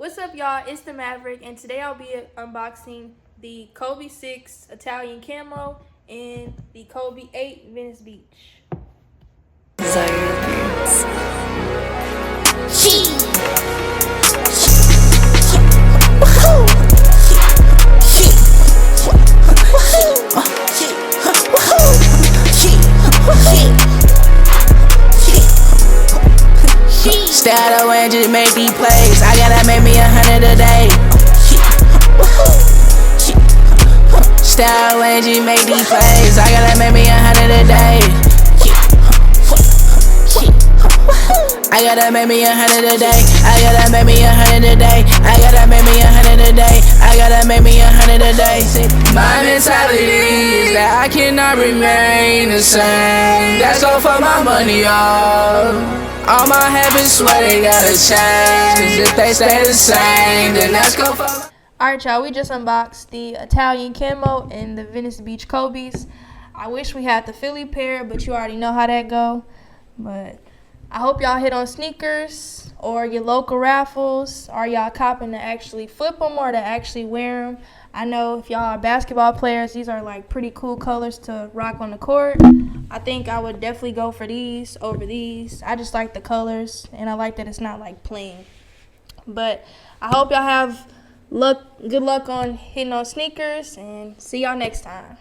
What's up, y'all? It's the Maverick, and today I'll be unboxing the KoBE 6 Italian camo and the KoBE 8 Venice Beach. Style and just make these plays. I gotta make me 100 a day. Style and just make these plays. I gotta make me 100 a day. I gotta make me 100 a day. I gotta make me 100 a day. I gotta make me 100 a day. I gotta make me 100 a day. My mentality is that I cannot remain the same. That's all for my money, y'all. All my habits swear they gotta change. Cause if they stay the same, then that's go for. Alright, y'all, we just unboxed the Italian camo and the Venice Beach KoBEs. I wish we had the Philly pair, but you already know how that go. But I hope y'all hit on sneakers or your local raffles. Are y'all copping to actually flip them or to actually wear them? I know if y'all are basketball players, these are like pretty cool colors to rock on the court. I think I would definitely go for these over these. I just like the colors, and I like that it's not like plain. But I hope y'all have good luck on hitting on sneakers, and see y'all next time.